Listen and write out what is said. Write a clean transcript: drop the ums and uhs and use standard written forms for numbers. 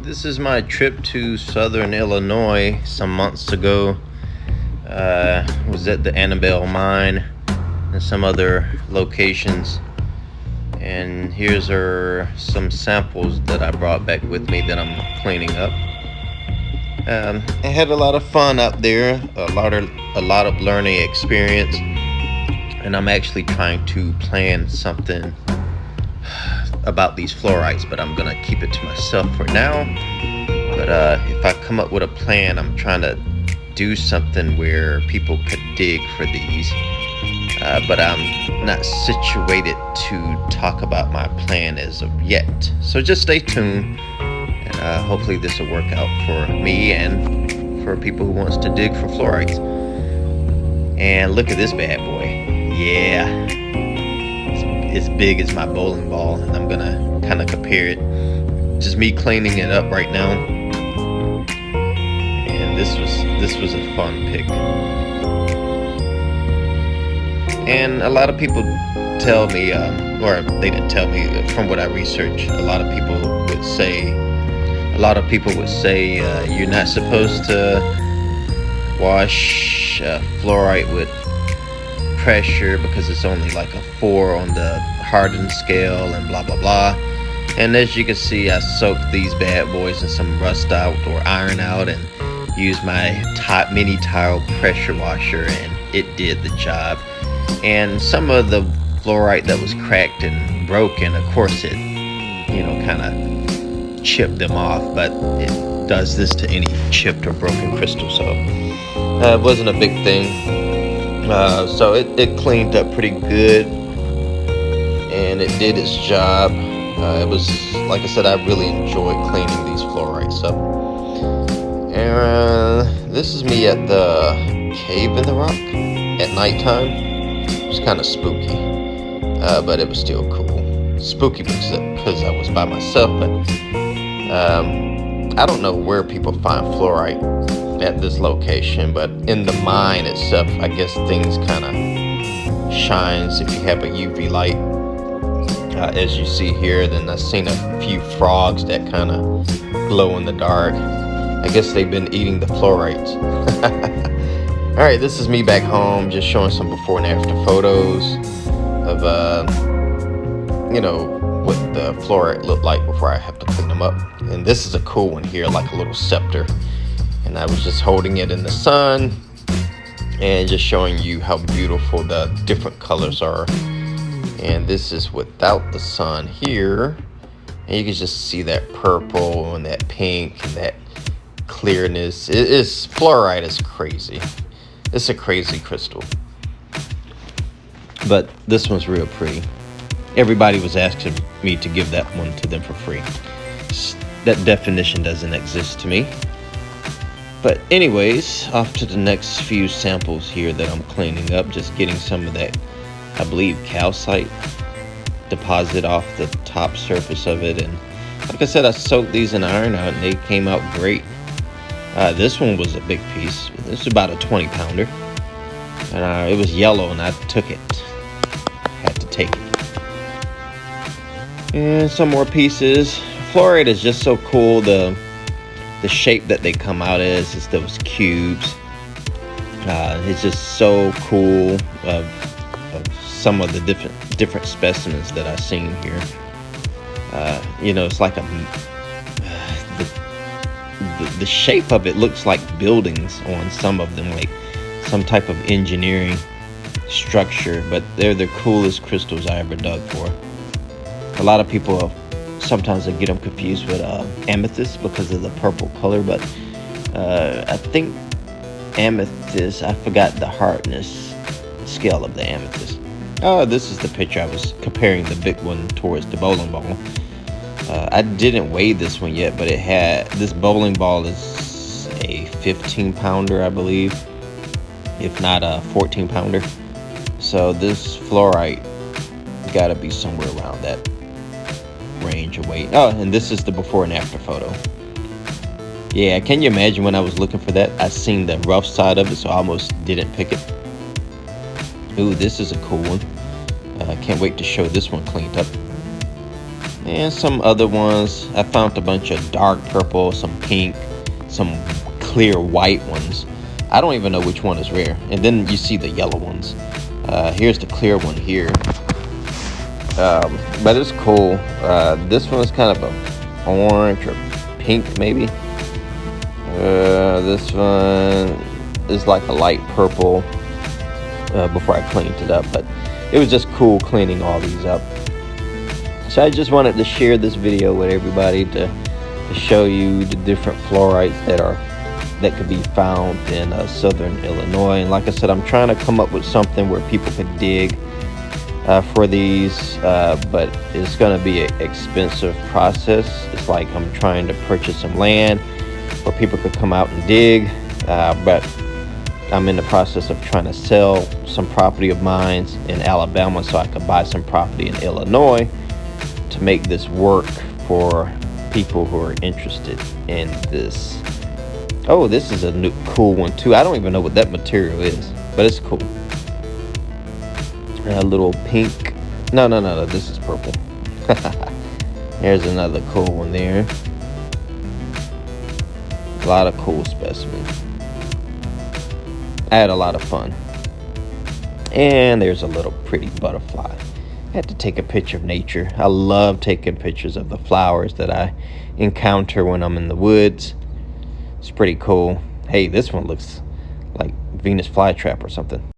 This is my trip to Southern Illinois some months ago. Was at the Annabelle Mine and some other locations. And here's some samples that I brought back with me that I'm cleaning up. I had a lot of fun out there, a lot of learning experience, and I'm actually trying to plan something about these fluorites, but I'm gonna keep it to myself for now. But if I come up with a plan, I'm trying to do something where people could dig for these, but I'm not situated to talk about my plan as of yet. So just stay tuned, and hopefully this will work out for me and for people who wants to dig for fluorites. And look at this bad boy. Yeah, it's big as my bowling ball, and I'm gonna kind of compare it. Just me cleaning it up right now, and this was a fun pick. And a lot of people tell me, or they didn't tell me, from what I researched, a lot of people would say you're not supposed to wash fluorite with pressure because it's only like a 4 on the hardened scale and blah blah blah. And as you can see, I soaked these bad boys in some rust out or iron out and used my mini tile pressure washer, and it did the job. And some of the fluorite that was cracked and broken, of course it kind of chipped them off, but it does this to any chipped or broken crystal, so it wasn't a big thing. So it cleaned up pretty good, and it did its job. It was, like I said, I really enjoyed cleaning these fluorites up. And this is me at the cave in the rock at nighttime. It was kind of spooky, but it was still cool. Spooky because I was by myself, but I don't know where people find fluorite at this location, but in the mine itself, I guess things kind of shines if you have a UV light, as you see here. Then I've seen a few frogs that kind of glow in the dark. I guess they've been eating the fluorites. All right, this is me back home, just showing some before and after photos of what the fluorite looked like before I have to clean them up. And this is a cool one here, like a little scepter. And I was just holding it in the sun and just showing you how beautiful the different colors are. And this is without the sun here, and you can just see that purple and that pink and that clearness. Fluorite is crazy. It's a crazy crystal, but this one's real pretty. Everybody was asking me to give that one to them for free. That definition doesn't exist to me. But anyways, off to the next few samples here that I'm cleaning up, just getting some of that, I believe, calcite deposit off the top surface of it. And like I said, I soaked these in iron out and they came out great. This one was a big piece. This is about a 20 pounder. And it was yellow and I took it. Had to take it. And some more pieces. Fluorite is just so cool. The shape that they come out as is those cubes. It's just so cool of some of the different specimens that I've seen here. It's like the shape of it looks like buildings on some of them, like some type of engineering structure, but they're the coolest crystals I ever dug for. A lot of people sometimes I get them confused with amethyst because of the purple color, but I think amethyst, I forgot the hardness scale of the amethyst. This is the picture I was comparing the big one towards the bowling ball. I didn't weigh this one yet, but this bowling ball is a 15 pounder, I believe, if not a 14 pounder. So this fluorite gotta be somewhere around that range of weight. Oh, and this is the before and after photo. Yeah, can you imagine when I was looking for that, I seen the rough side of it, so I almost didn't pick it. Ooh, this is a cool one. Can't wait to show this one cleaned up. and some other ones. I found a bunch of dark purple, some pink, some clear white ones. I don't even know which one is rare. And then you see the yellow ones. Here's the clear one here. But it's cool. This one is kind of a orange or pink maybe. This one is like a light purple. Before I cleaned it up, but it was just cool cleaning all these up. So I just wanted to share this video with everybody to show you the different fluorites that could be found in southern Illinois. And like I said, I'm trying to come up with something where people could dig for these, but it's going to be an expensive process. It's like I'm trying to purchase some land where people could come out and dig, but I'm in the process of trying to sell some property of mine in Alabama so I could buy some property in Illinois to make this work for people who are interested in this. Oh, this is a new cool one too. I don't even know what that material is, but it's cool. A little pink. No, this is purple. There's another cool one there. A lot of cool specimens. I had a lot of fun. And there's a little pretty butterfly. I had to take a picture of nature. I love taking pictures of the flowers that I encounter when I'm in the woods. It's pretty cool. Hey, this one looks like Venus flytrap or something.